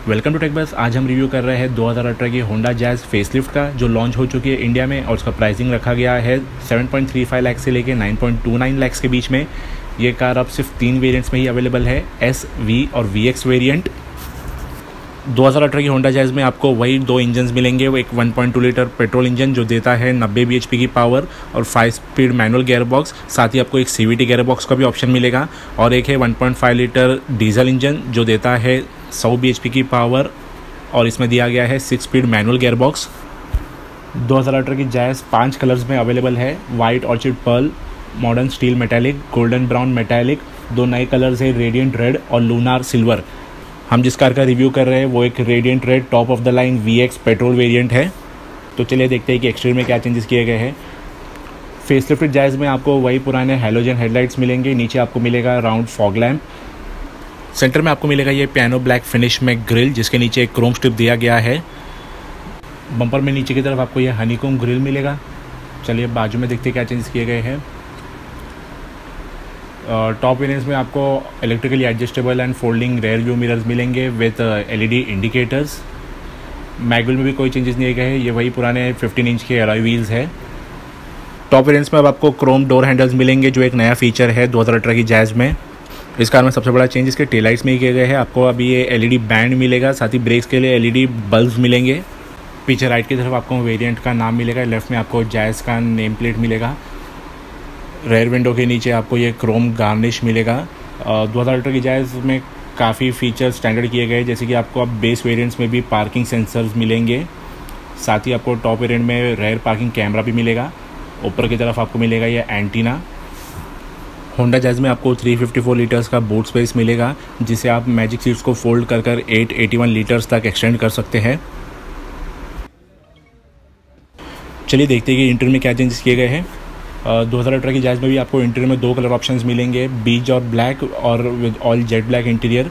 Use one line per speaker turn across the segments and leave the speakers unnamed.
Welcome to take बस। आज हम रिव्यू कर रहे हैं 2018 की होंडा जैज़ फेसलिफ्ट का, जो लॉन्च हो चुकी है इंडिया में, और उसका प्राइसिंग रखा गया है 7.35 लाख से लेके 9.29 लाख के बीच में। ये कार अब सिर्फ 3 वेरिएंट्स में ही अवेलेबल है, एस, वी और VX वेरिएंट। 2018 की होंडा जैज़ में आपको वही 2 इंजन्स मिलेंगे। वो एक 1.2 लीटर पेट्रोल इंजन जो देता है 90 bhp की पावर और 5 स्पीड मैनुअल गियर बॉक्स, साथ ही आपको एक CVT गियर बॉक्स का भी ऑप्शन मिलेगा। और एक है 1.5 लीटर डीजल इंजन जो देता है 100 bhp की पावर और इसमें दिया गया है 6 स्पीड मैनुअल गियर बॉक्स। 2018 की जैज़ 5 कलर्स में अवेलेबल है, white, orchid pearl, modern steel metallic, golden brown metallic. 2 नए कलर्स है, रेडिएंट रेड और लूनार सिल्वर। हम जिस कार का रिव्यू कर रहे हैं वो एक radiant red top of the line VX petrol variant है। तो चलिए देखते हैं कि एक्सटीरियर में क्या चेंजेस किए गए हैं। फेसलिफ्टेड जैज़ में आपको वही पुराने हैलोजन हेडलाइट्स मिलेंगे। नीचे आपको मिलेगा राउंड फॉग लैम्प। सेंटर में आपको मिलेगा ये पियानो ब्लैक फिनिश में ग्रिल, जिसके नीचे एक क्रोम स्ट्रिप दिया गया है। बम्पर में नीचे की तरफ आपको ये हनीकॉम ग्रिल मिलेगा। चलिए बाजू में देखते हैं क्या चेंजेस किए गए हैं। टॉप वेरिएंट्स में आपको electrically adjustable and folding rear view mirrors मिलेंगे विद LED इंडिकेटर्स। मैगविल में भी कोई चेंजेस नहीं गए हैं, ये वही पुराने 15 इंच के अलॉय व्हील्स है। टॉप वेरिएंट्स में अब आपको क्रोम डोर हैंडल्स मिलेंगे, जो एक नया फीचर है 2018 की जैज़ में। इस कार में सबसे बड़ा चेंज इसके टेल लाइट्स में ही किए गए हैं। आपको अभी ये LED बैंड मिलेगा, साथ ही ब्रेक्स के लिए LED बल्ब्स मिलेंगे। पीछे राइट की तरफ आपको वेरिएंट का नाम मिलेगा, लेफ्ट में आपको जैज़ का नेम प्लेट मिलेगा। रेयर विंडो के नीचे आपको ये क्रोम गार्निश मिलेगा। 2018 की जैज़ में काफ़ी फीचर्स स्टैंडर्ड किए गए, जैसे कि आपको अब बेस वेरिएंट्स में भी पार्किंग सेंसर्स मिलेंगे। साथ ही आपको टॉप वेरिएंट में रेयर पार्किंग कैमरा भी मिलेगा। ऊपर की तरफ आपको मिलेगा ये एंटीना। होंडा जैज़ में आपको 354 लीटर्स का बूट स्पेस मिलेगा, जिसे आप मैजिक सीट्स को फोल्ड कर 881 लीटर्स तक एक्सटेंड कर सकते हैं। चलिए देखते हैं कि इंटीरियर में क्या चेंजेस किए गए हैं। 2018 की जैज़ में भी आपको इंटीरियर में 2 कलर ऑप्शंस मिलेंगे, बीज और ब्लैक, और with all jet black interior.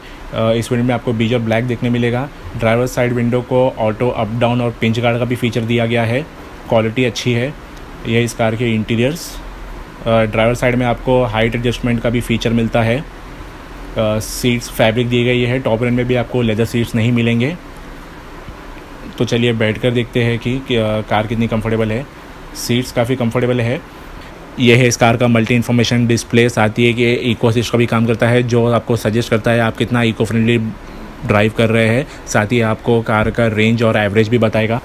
इस वेरिएंट में आपको बीज और ब्लैक देखने मिलेगा। ड्राइवर साइड विंडो को ऑटो अप डाउन और पिंच गार्ड का भी फीचर दिया गया है। क्वालिटी अच्छी है। यह इस कार के इंटीरियर्स। ड्राइवर साइड में आपको हाइट एडजस्टमेंट का भी फीचर मिलता है। सीट्स फैब्रिक दी गई है। टॉप एंड में भी आपको लेदर सीट्स नहीं मिलेंगे। तो चलिए बैठ कर देखते हैं कि कार कितनी कंफर्टेबल है। सीट्स काफ़ी कंफर्टेबल है। यह है इस कार का मल्टी इन्फॉर्मेशन डिस्प्ले। साथ ही कि इको असिस्ट का भी काम करता है, जो आपको सजेस्ट करता है आप कितना इको फ्रेंडली ड्राइव कर रहे हैं। साथ ही आपको कार का रेंज और एवरेज भी बताएगा।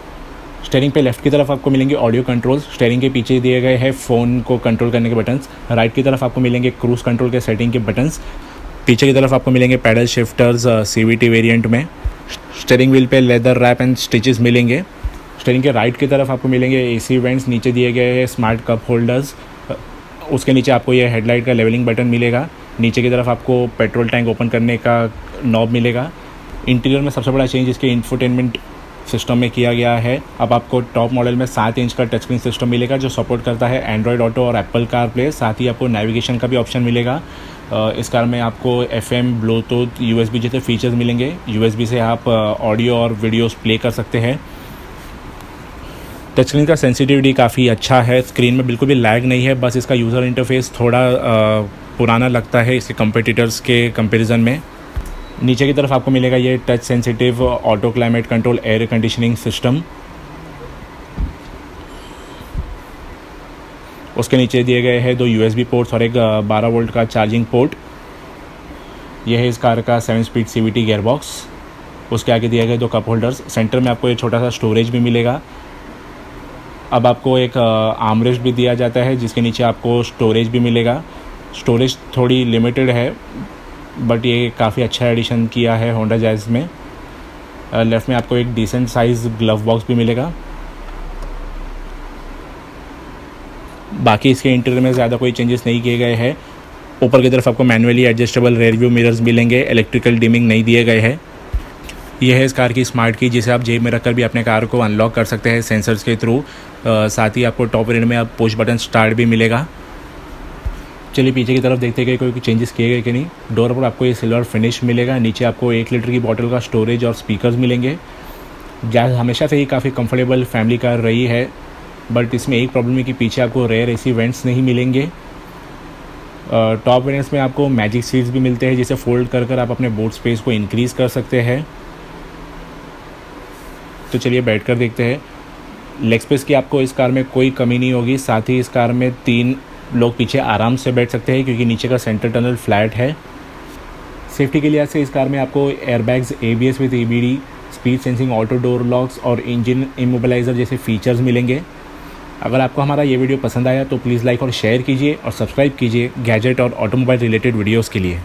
स्टीयरिंग पे लेफ्ट की तरफ आपको मिलेंगे ऑडियो कंट्रोल्स। स्टीयरिंग के पीछे दिए गए हैं फ़ोन को कंट्रोल करने के बटन्स। राइट की तरफ आपको मिलेंगे क्रूज़ कंट्रोल के सेटिंग के बटन्स। पीछे की तरफ आपको मिलेंगे पैडल शिफ्टर्स CVT वेरिएंट में। स्टीयरिंग व्हील पे लेदर रैप एंड स्टिचेस मिलेंगे। स्टीयरिंग के राइट की तरफ आपको मिलेंगे AC वेंट्स। नीचे दिए गए हैं स्मार्ट कप होल्डर्स। उसके नीचे आपको ये हेडलाइट का लेवलिंग बटन मिलेगा। नीचे की तरफ आपको पेट्रोल टैंक ओपन करने का नॉब मिलेगा। इंटीरियर में सबसे बड़ा चेंज इसके इंफोटेनमेंट सिस्टम में किया गया है। अब आपको टॉप मॉडल में 7 इंच का टच स्क्रीन सिस्टम मिलेगा, जो सपोर्ट करता है एंड्रॉयड ऑटो और एप्पल कारप्ले। साथ ही आपको नेविगेशन का भी ऑप्शन मिलेगा। इस कार में आपको FM, ब्लूटूथ, USB जैसे फीचर्स मिलेंगे। USB से आप ऑडियो और वीडियोस प्ले कर सकते हैं। टच स्क्रीन का सेंसिटिविटी काफ़ी अच्छा है। स्क्रीन में बिल्कुल भी लैग नहीं है, बस इसका यूज़र इंटरफेस थोड़ा पुराना लगता है इसके कंपेटिटर्स के कंपैरिजन में। नीचे की तरफ आपको मिलेगा ये touch sensitive auto climate control air conditioning system. उसके नीचे दिए गए हैं 2 USB पोर्ट्स और एक 12 वोल्ट का चार्जिंग पोर्ट। यह है इस कार का 7 स्पीड CVT गियर बॉक्स। उसके आगे दिए गए 2 कप होल्डर्स। सेंटर में आपको ये छोटा सा स्टोरेज भी मिलेगा। अब आपको एक आर्मरेस्ट भी दिया जाता है, जिसके नीचे आपको स्टोरेज भी मिलेगा। स्टोरेज थोड़ी लिमिटेड है, बट ये काफ़ी अच्छा एडिशन किया है होंडा जैज़ में। लेफ़्ट में आपको एक डिसेंट साइज़ ग्लव बॉक्स भी मिलेगा। बाकी इसके इंटीरियर में ज़्यादा कोई चेंजेस नहीं किए गए हैं। ऊपर की तरफ आपको manually adjustable rear view mirrors मिलेंगे। इलेक्ट्रिकल डिमिंग नहीं दिए गए हैं। यह है इस कार की स्मार्ट की, जिसे आप जेब में रखकर भी अपने कार को अनलॉक कर सकते हैं सेंसर्स के थ्रू। साथ ही आपको टॉप वेरिएंट में आप पुश बटन स्टार्ट भी मिलेगा। चलिए पीछे की तरफ देखते हैं कि कोई चेंजेस किए गए कि नहीं। डोर पर आपको ये सिल्वर फिनिश मिलेगा। नीचे आपको 1 लीटर की बॉटल का स्टोरेज और स्पीकर्स मिलेंगे। जैज़ हमेशा से ही काफ़ी कंफर्टेबल फैमिली कार रही है, बट इसमें एक प्रॉब्लम है कि पीछे आपको रेयर AC वेंट्स नहीं मिलेंगे। टॉप वेरिएंट्स में आपको मैजिक सीट्स भी मिलते हैं, जिसे फोल्ड कर आप अपने बूट स्पेस को इंक्रीज़ कर सकते हैं। तो चलिए बैठ कर देखते हैं। लेग स्पेस की आपको इस कार में कोई कमी नहीं होगी। साथ ही इस कार में 3 लोग पीछे आराम से बैठ सकते हैं क्योंकि नीचे का सेंटर टनल फ्लैट है। सेफ्टी के लिहाज से इस कार में आपको airbags, ABS with EBD, speed sensing, auto door locks और इंजन इमोबिलाइज़र जैसे फीचर्स मिलेंगे। अगर आपको हमारा ये वीडियो पसंद आया तो प्लीज़ लाइक और शेयर कीजिए और सब्सक्राइब कीजिए गैजेट और ऑटोमोबाइल रिलेटेड वीडियोज़ के लिए।